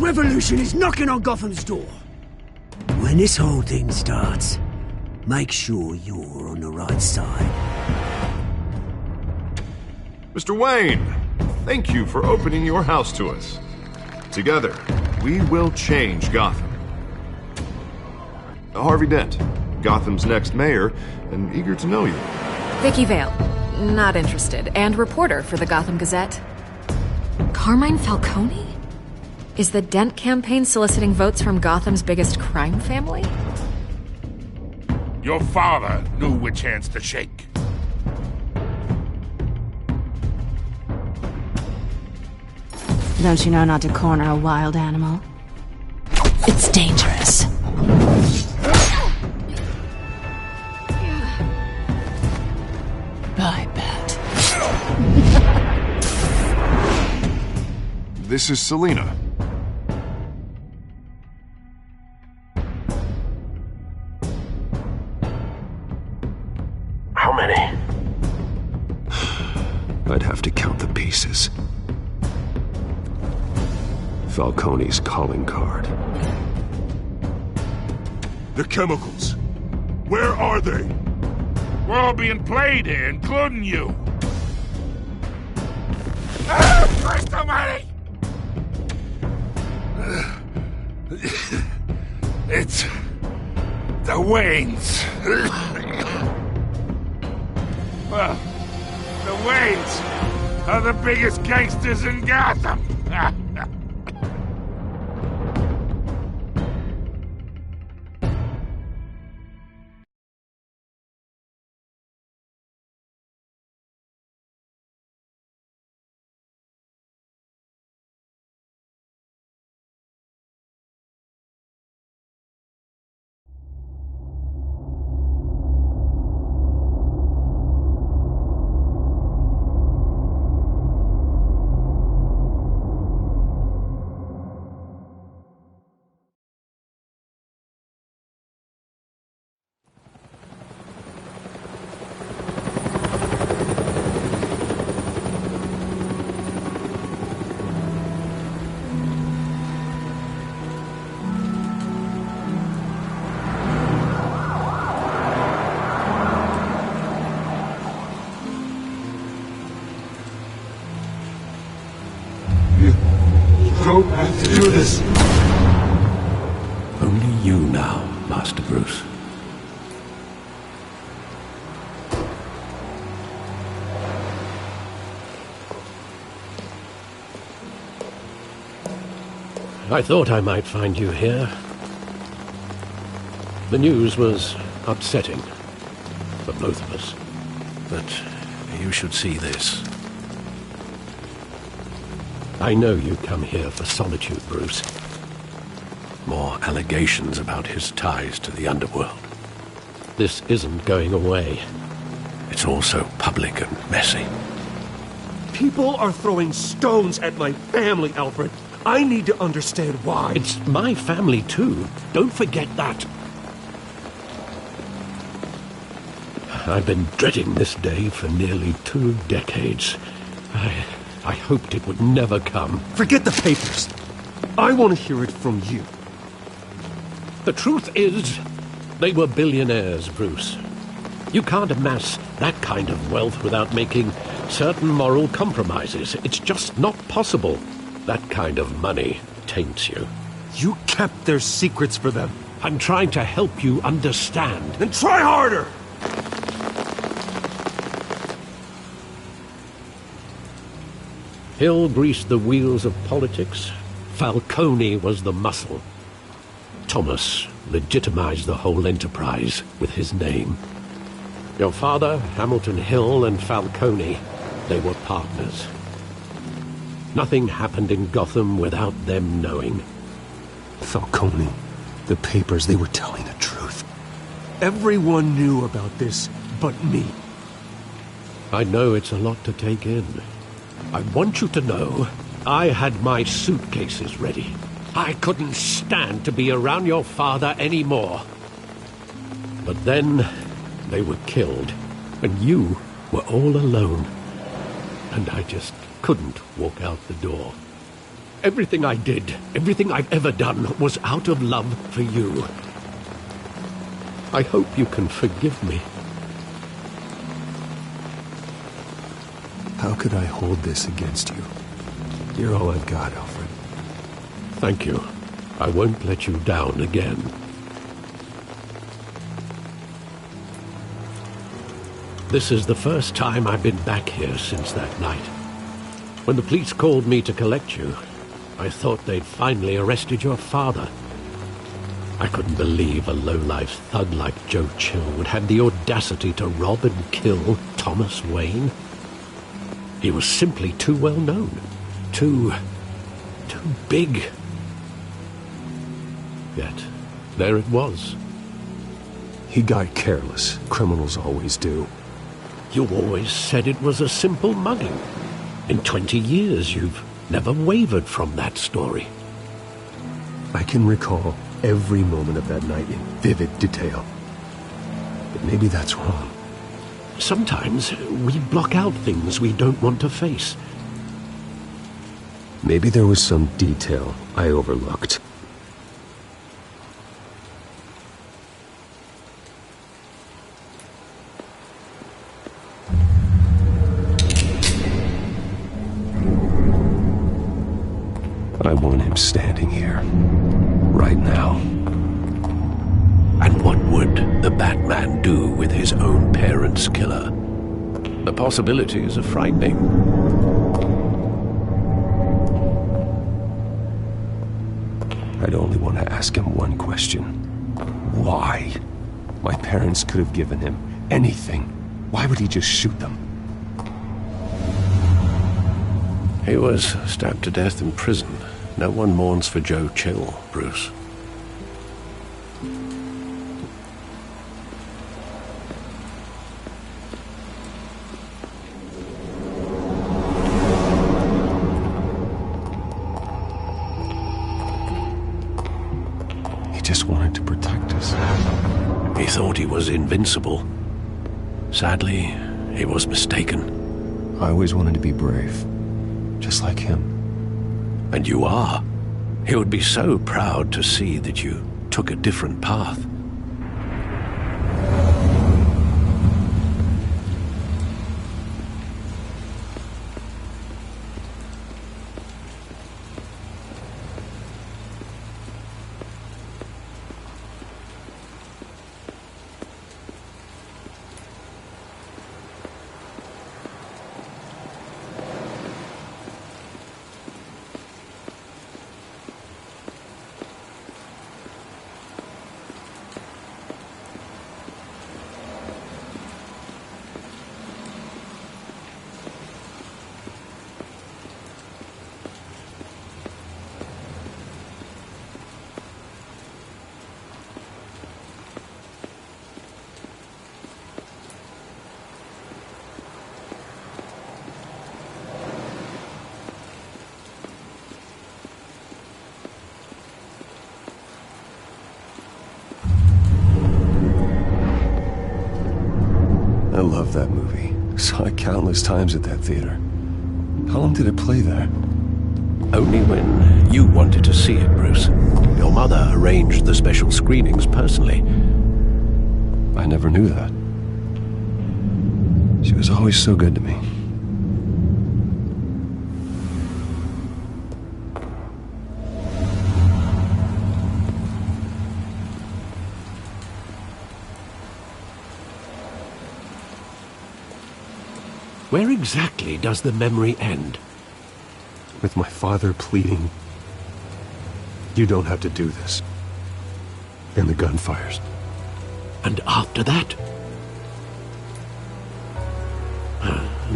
revolution is knocking on Gotham's door. When this whole thing starts, make sure you're on the right side. Mr. Wayne, thank you for opening your house to us. Together, we will change Gotham. Harvey Dent, Gotham's next mayor, and eager to know you. Vicky Vale, not interested, and reporter for the Gotham Gazette. Carmine Falcone? Is the Dent campaign soliciting votes from Gotham's biggest crime family? Your father knew which hands to shake. Don't you know not to corner a wild animal? It's dangerous. I bet. This is Selina. How many? I'd have to count the pieces. Falcone's calling card. The chemicals. Where are they? We're all being played here, including you. Christ almighty! It's the Waynes. Well, the Waynes are the biggest gangsters in Gotham. Don't have to do this. Only you now, Master Bruce. I thought I might find you here. The news was upsetting for both of us. But you should see this. I know you come here for solitude, Bruce. More allegations about his ties to the underworld. This isn't going away. It's also public and messy. People are throwing stones at my family, Alfred. I need to understand why. It's my family, too. Don't forget that. I've been dreading this day for nearly 2 decades. I hoped it would never come. Forget the papers. I want to hear it from you. The truth is, they were billionaires, Bruce. You can't amass that kind of wealth without making certain moral compromises. It's just not possible. That kind of money taints you. You kept their secrets for them. I'm trying to help you understand. Then try harder! Hill greased the wheels of politics. Falcone was the muscle. Thomas legitimized the whole enterprise with his name. Your father, Hamilton Hill, and Falcone, they were partners. Nothing happened in Gotham without them knowing. Falcone, the papers, they were telling the truth. Everyone knew about this but me. I know it's a lot to take in. I want you to know I had my suitcases ready. I couldn't stand to be around your father anymore. But then they were killed, and you were all alone. And I just couldn't walk out the door. Everything I did, everything I've ever done, was out of love for you. I hope you can forgive me. How could I hold this against you? You're all I've got, Alfred. Thank you. I won't let you down again. This is the first time I've been back here since that night. When the police called me to collect you, I thought they'd finally arrested your father. I couldn't believe a low-life thug like Joe Chill would have the audacity to rob and kill Thomas Wayne. He was simply too well known. Too big. Yet, there it was. He got careless. Criminals always do. You always said it was a simple mugging. In 20 years, you've never wavered from that story. I can recall every moment of that night in vivid detail. But maybe that's wrong. Sometimes we block out things we don't want to face. Maybe there was some detail I overlooked. I want him standing here, right now. And what would the Batman do with his own parents' killer? The possibilities are frightening. I'd only want to ask him one question. Why? My parents could have given him anything. Why would he just shoot them? He was stabbed to death in prison. No one mourns for Joe Chill, Bruce. He just wanted to protect us. He thought he was invincible. Sadly, he was mistaken. I always wanted to be brave, just like him. And you are. He would be so proud to see that you took a different path. I love that movie. Saw it countless times at that theater. How long did it play there? Only when you wanted to see it, Bruce. Your mother arranged the special screenings personally. I never knew that. She was always so good to me. Where exactly does the memory end? With my father pleading, "You don't have to do this." And the gun fires. And after that?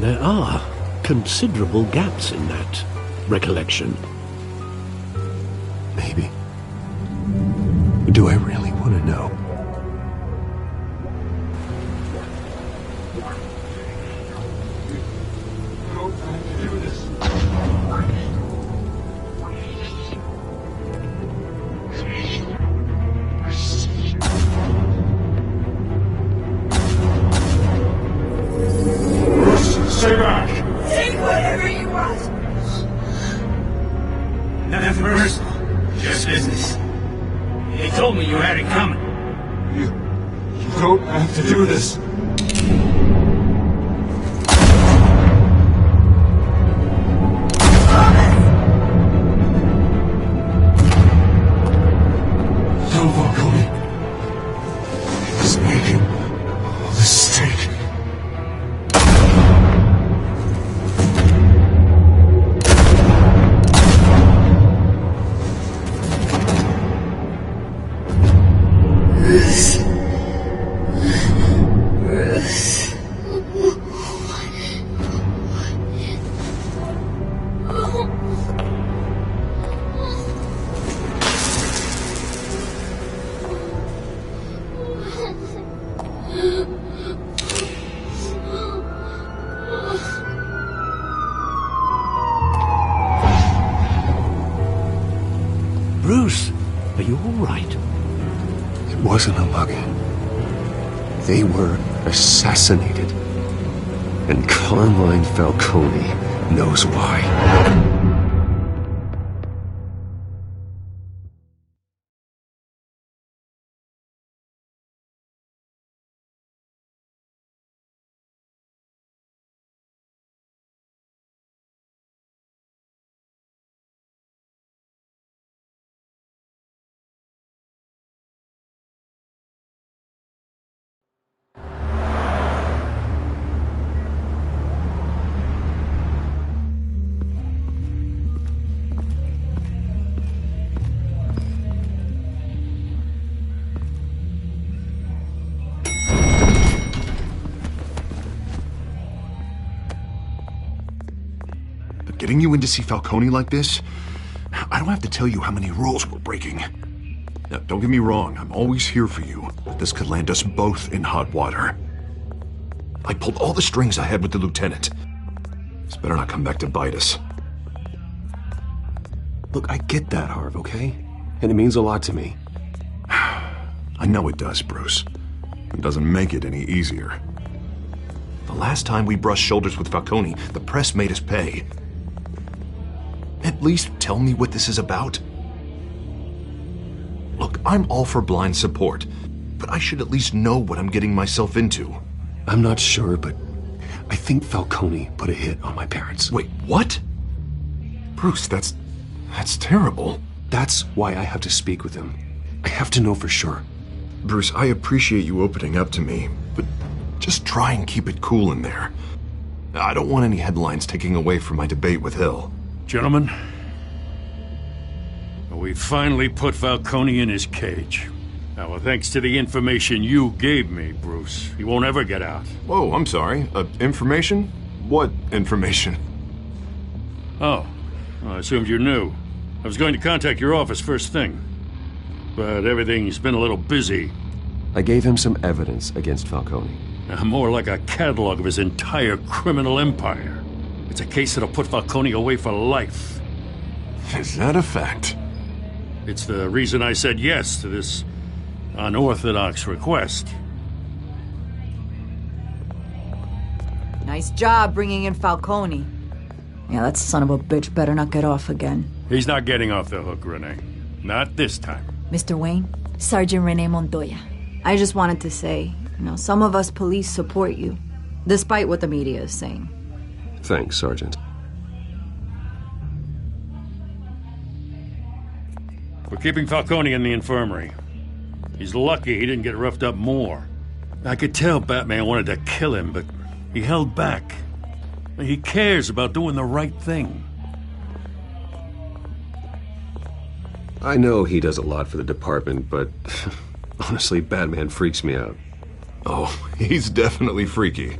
There are considerable gaps in that recollection. Maybe. Do I really want to know? Stay back! Take whatever you want. Nothing personal. Just business. They told me you had it coming. You don't have to do this. No, Falcone. He was making a mistake. Bruce, are you all right? It wasn't a mugging. They were assassinated. And Carmine Falcone knows why. Getting you in to see Falcone like this? I don't have to tell you how many rules we're breaking. Now, don't get me wrong, I'm always here for you, but this could land us both in hot water. I pulled all the strings I had with the lieutenant. This better not come back to bite us. Look, I get that, Harv, okay? And it means a lot to me. I know it does, Bruce. It doesn't make it any easier. The last time we brushed shoulders with Falcone, the press made us pay. At least tell me what this is about. Look, I'm all for blind support, but I should at least know what I'm getting myself into. I'm not sure, but I think Falcone put a hit on my parents. Wait, what? Bruce, that's terrible. That's why I have to speak with him. I have to know for sure. Bruce, I appreciate you opening up to me, but just try and keep it cool in there. I don't want any headlines taking away from my debate with Hill. Gentlemen, we finally put Falcone in his cage. Now, thanks to the information you gave me, Bruce, he won't ever get out. Whoa, I'm sorry. Information? What information? Oh, well, I assumed you knew. I was going to contact your office first thing, but everything's been a little busy. I gave him some evidence against Falcone. More like a catalog of his entire criminal empire. It's a case that'll put Falcone away for life. Is that a fact? It's the reason I said yes to this unorthodox request. Nice job bringing in Falcone. Yeah, that son of a bitch better not get off again. He's not getting off the hook, Renee. Not this time. Mr. Wayne, Sergeant Renee Montoya. I just wanted to say, some of us police support you, despite what the media is saying. Thanks, Sergeant. We're keeping Falcone in the infirmary. He's lucky he didn't get roughed up more. I could tell Batman wanted to kill him, but he held back. He cares about doing the right thing. I know he does a lot for the department, but honestly, Batman freaks me out. Oh, he's definitely freaky.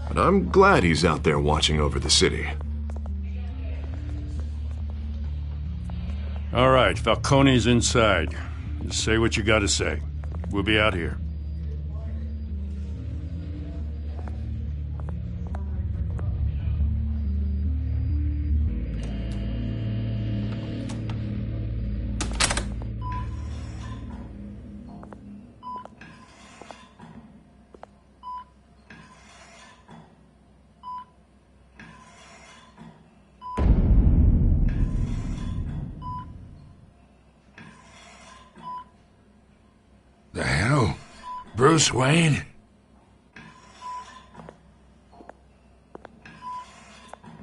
But I'm glad he's out there watching over the city. All right, Falcone's inside. Just say what you gotta say. We'll be out here. Bruce Wayne?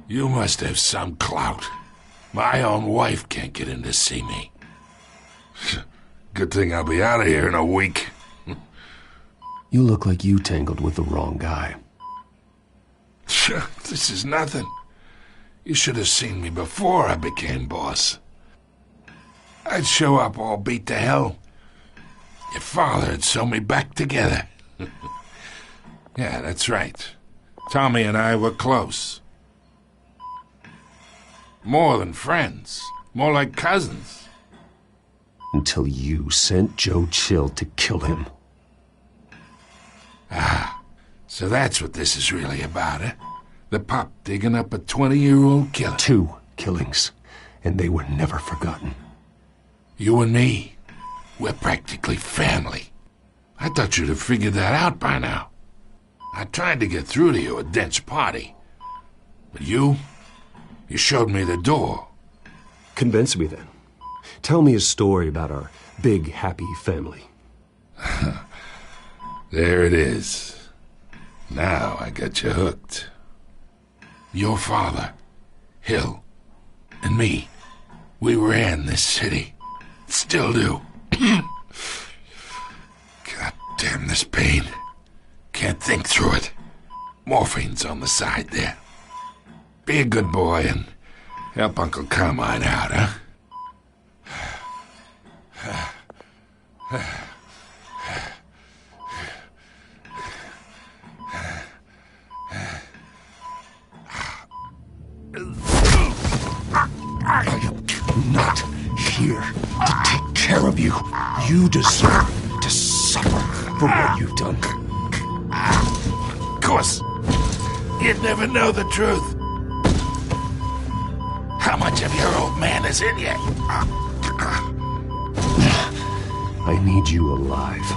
You must have some clout. My own wife can't get in to see me. Good thing I'll be out of here in a week. You look like you tangled with the wrong guy. This is nothing. You should have seen me before I became boss. I'd show up all beat to hell. Your father'd sew me back together. Yeah, that's right. Tommy and I were close. More than friends. More like cousins. Until you sent Joe Chill to kill him. Ah, so that's what this is really about, eh? The pup digging up a 20-year-old killer. 2 killings, and they were never forgotten. You and me, we're practically family. I thought you'd have figured that out by now. I tried to get through to you at Dent's party. But you showed me the door. Convince me then. Tell me a story about our big, happy family. There it is. Now I got you hooked. Your father, Hill, and me, we ran this city. Still do. God damn this pain. Can't think through it. Morphine's on the side there. Be a good boy and help Uncle Carmine out, huh? I am not here to take care of you. You deserve to suffer for what you've done. Of course, you'd never know the truth. How much of your old man is in you? I need you alive,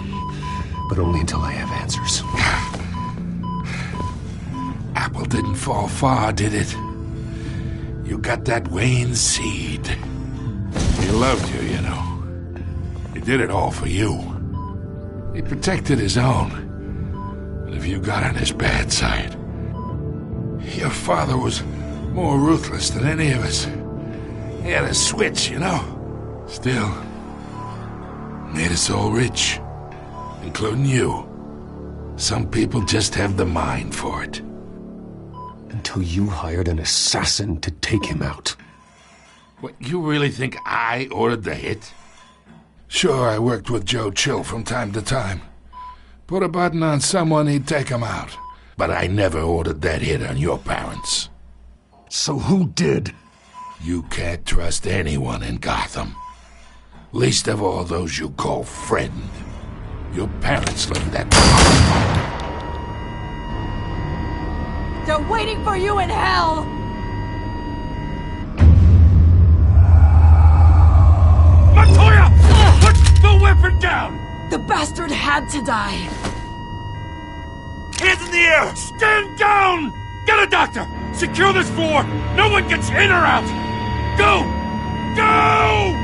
but only until I have answers. Apple didn't fall far, did it? You got that Wayne seed. He loved you, you know. He did it all for you. He protected his own. But if you got on his bad side, your father was more ruthless than any of us. He had a switch, you know. Still, made us all rich, including you. Some people just have the mind for it. Until you hired an assassin to take him out. What, you really think I ordered the hit? Sure, I worked with Joe Chill from time to time. Put a button on someone, he'd take him out. But I never ordered that hit on your parents. So who did? You can't trust anyone in Gotham. Least of all those you call friend. Your parents learned that. They're waiting for you in hell! Montoya! Put the weapon down! The bastard had to die! Hands in the air! Stand down! Get a doctor! Secure this floor! No one gets in or out! Go! Go!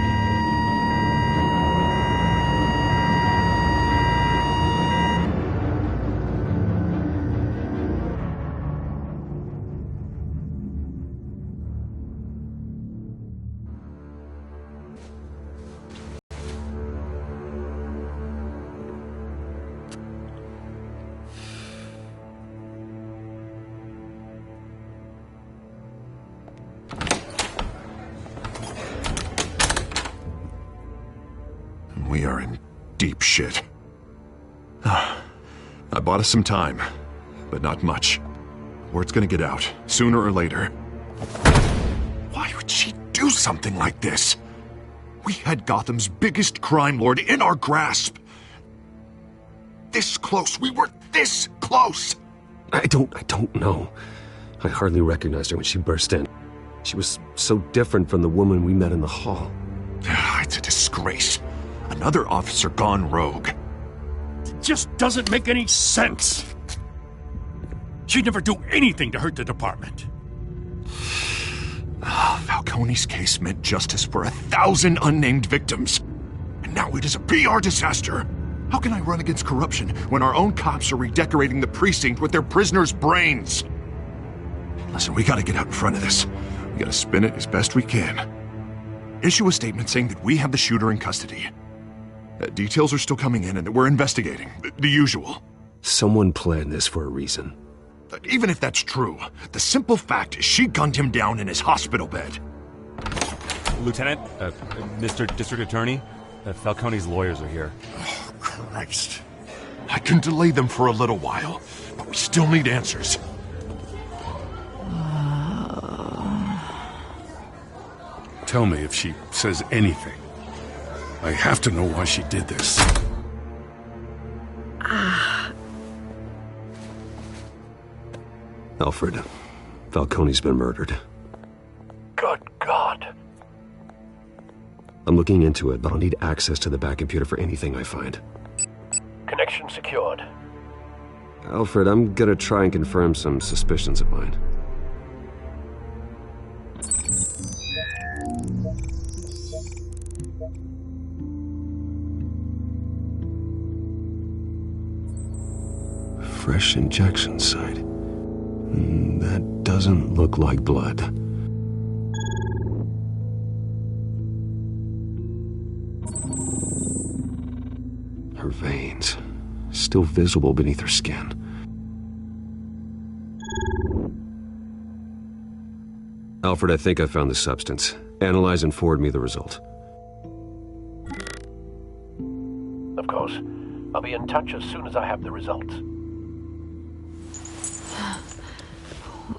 We are in deep shit. I bought us some time, but not much. Word's gonna get out, sooner or later. Why would she do something like this? We had Gotham's biggest crime lord in our grasp. This close. We were this close. I don't know. I hardly recognized her when she burst in. She was so different from the woman we met in the hall. It's a disgrace. Another officer gone rogue. It just doesn't make any sense. She'd never do anything to hurt the department. Falcone's case meant justice for 1,000 unnamed victims. And now it is a PR disaster. How can I run against corruption when our own cops are redecorating the precinct with their prisoners' brains? Listen, we gotta get out in front of this. We gotta spin it as best we can. Issue a statement saying that we have the shooter in custody. Details are still coming in and that we're investigating. The usual. Someone planned this for a reason. Even if that's true, the simple fact is she gunned him down in his hospital bed. Lieutenant, Mr. District Attorney, Falcone's lawyers are here. Oh, Christ. I can delay them for a little while, but we still need answers. Tell me if she says anything. I have to know why she did this. Alfred, Falcone's been murdered. Good God. I'm looking into it, but I'll need access to the back computer for anything I find. Connection secured. Alfred, I'm gonna try and confirm some suspicions of mine. Fresh injection site. That doesn't look like blood. Her veins, still visible beneath her skin. Alfred, I think I found the substance. Analyze and forward me the result. Of course. I'll be in touch as soon as I have the results.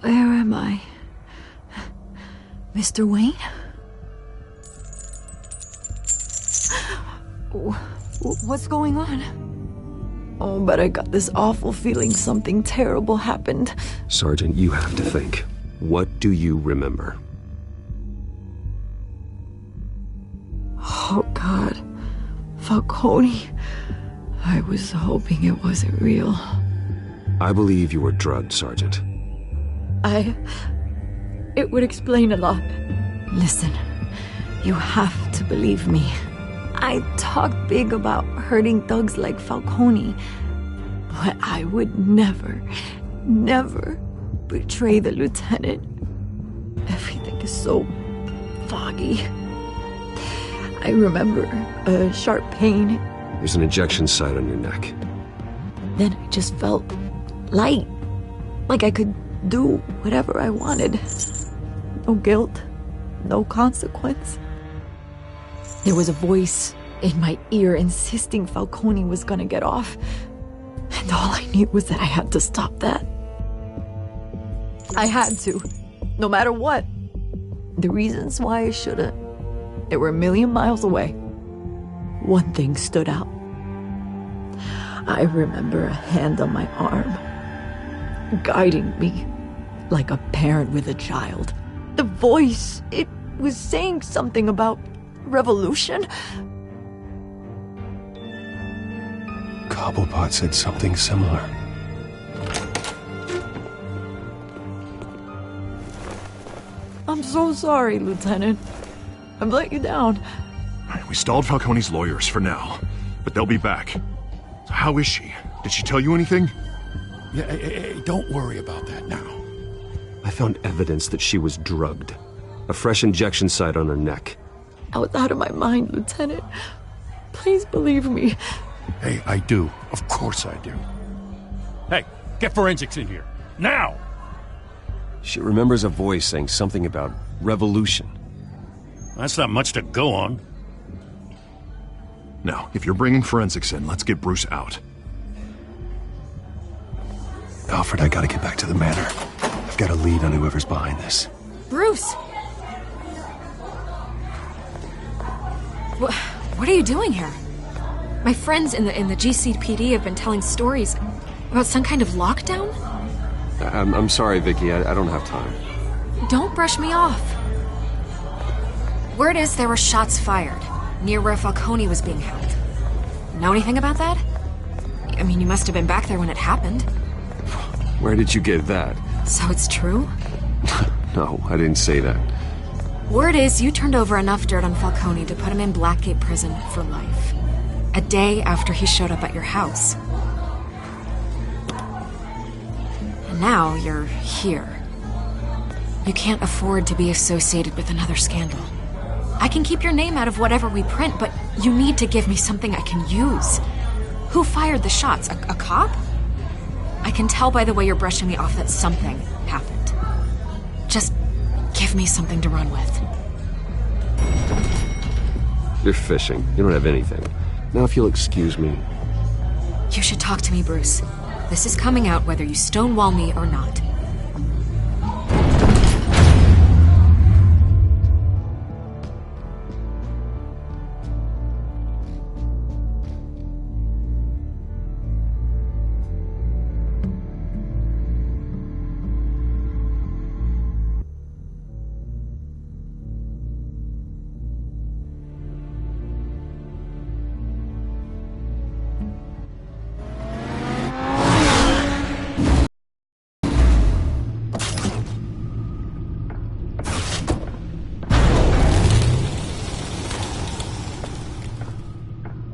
Where am I? Mr. Wayne? What's going on? Oh, but I got this awful feeling something terrible happened. Sergeant, you have to think. What do you remember? Oh, God. Falcone. I was hoping it wasn't real. I believe you were drugged, Sergeant. It would explain a lot. Listen, you have to believe me. I talk big about hurting thugs like Falcone, but I would never betray the lieutenant. Everything is so foggy. I remember a sharp pain. There's an injection site on your neck. Then I just felt light, like I could do whatever I wanted. No guilt, no consequence. There was a voice in my ear insisting Falcone was gonna get off. And all I knew was that I had to stop that. I had to, no matter what. The reasons why I shouldn't, they were a million miles away. One thing stood out. I remember a hand on my arm, guiding me like a parent with a child. The voice, it was saying something about revolution. Cobblepot said something similar. I'm so sorry, Lieutenant. I've let you down. We stalled Falcone's lawyers for now, but they'll be back. So how is she? Did she tell you anything? Yeah, hey, don't worry about that now. I found evidence that she was drugged. A fresh injection site on her neck. I was out of my mind, Lieutenant. Please believe me. Hey, I do. Of course I do. Hey, get forensics in here. Now! She remembers a voice saying something about revolution. That's not much to go on. Now, if you're bringing forensics in, let's get Bruce out. Alfred, I gotta get back to the manor. I've got a lead on whoever's behind this. Bruce! What are you doing here? My friends in the GCPD have been telling stories about some kind of lockdown? I'm sorry, Vicky. I don't have time. Don't brush me off. Word is there were shots fired near where Falcone was being held. Know anything about that? I mean, you must have been back there when it happened. Where did you get that? So it's true? No, I didn't say that. Word is you turned over enough dirt on Falcone to put him in Blackgate Prison for life. a day after he showed up at your house. And now you're here. You can't afford to be associated with another scandal. I can keep your name out of whatever we print, but you need to give me something I can use. Who fired the shots? A cop? I can tell by the way you're brushing me off that something happened. Just give me something to run with. You're fishing. You don't have anything. Now if you'll excuse me. You should talk to me, Bruce. This is coming out whether you stonewall me or not.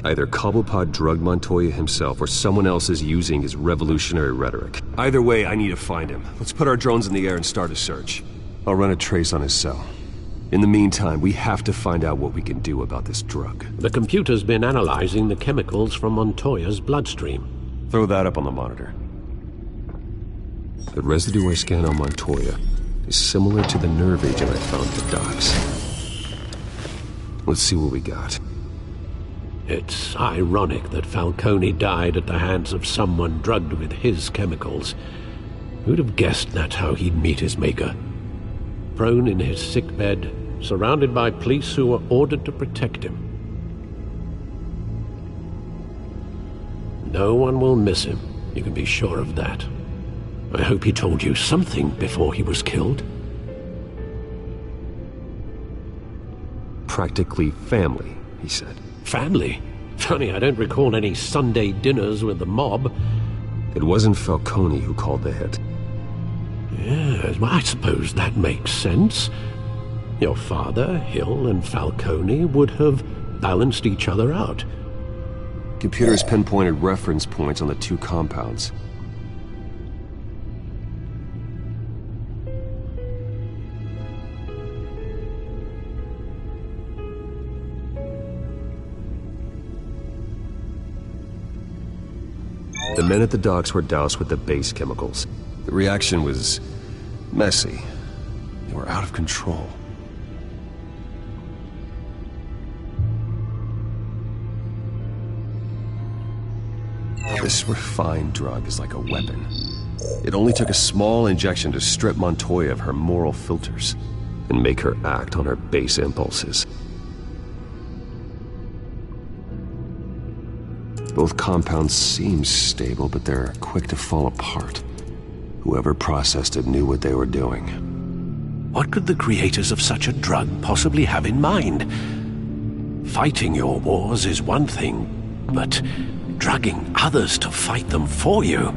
Either Cobblepot drugged Montoya himself or someone else is using his revolutionary rhetoric. Either way, I need to find him. Let's put our drones in the air and start a search. I'll run a trace on his cell. In the meantime, we have to find out what we can do about this drug. The computer's been analyzing the chemicals from Montoya's bloodstream. Throw that up on the monitor. The residue I scanned on Montoya is similar to the nerve agent I found at the docks. Let's see what we got. It's ironic that Falcone died at the hands of someone drugged with his chemicals. Who'd have guessed that's how he'd meet his maker? Prone in his sickbed, surrounded by police who were ordered to protect him. No one will miss him, you can be sure of that. I hope he told you something before he was killed. Practically family, he said. Family? Funny, I don't recall any Sunday dinners with the mob. It wasn't Falcone who called the hit. Yes, well, I suppose that makes sense. Your father, Hill, and Falcone would have balanced each other out. Computers pinpointed reference points on the two compounds. The men at the docks were doused with the base chemicals. The reaction was messy. They were out of control. This refined drug is like a weapon. It only took a small injection to strip Montoya of her moral filters and make her act on her base impulses. Both compounds seem stable, but they're quick to fall apart. Whoever processed it knew what they were doing. What could the creators of such a drug possibly have in mind? Fighting your wars is one thing, but drugging others to fight them for you?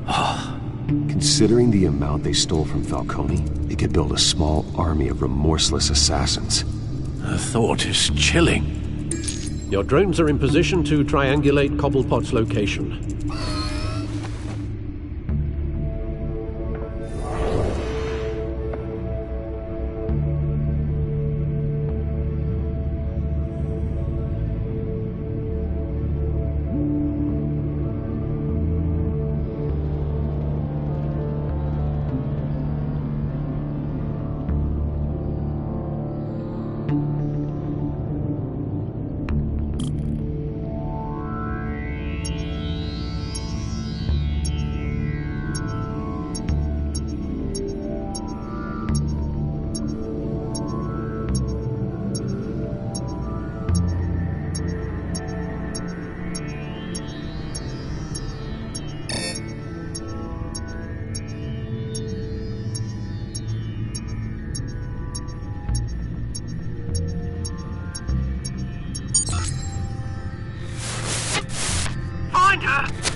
Oh. Considering the amount they stole from Falcone, they could build a small army of remorseless assassins. The thought is chilling. Your drones are in position to triangulate Cobblepot's location.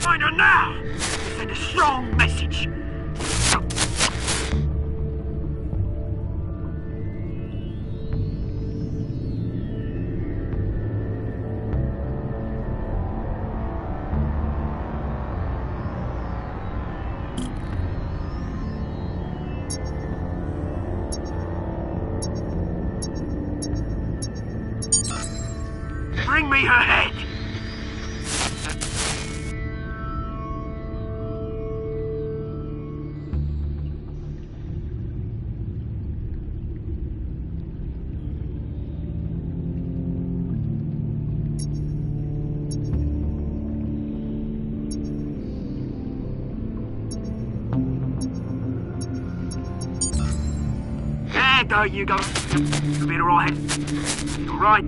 Find her now! Send a strong message. Bring me her head! There you go. You'll be alright. Alright.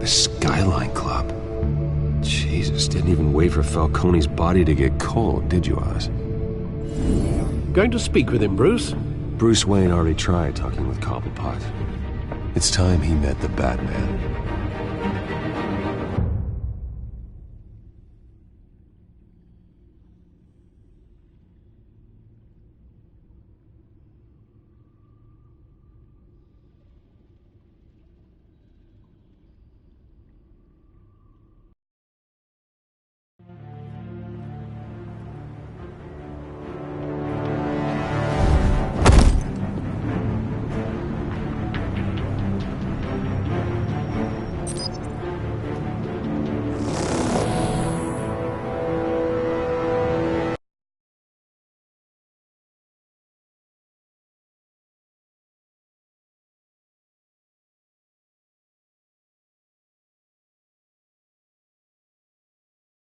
The Skyline Club. Jesus, didn't even wait for Falcone's body to get cold, did you, Oz? Going to speak with him, Bruce? Bruce Wayne already tried talking with Cobblepot. It's time he met the Batman.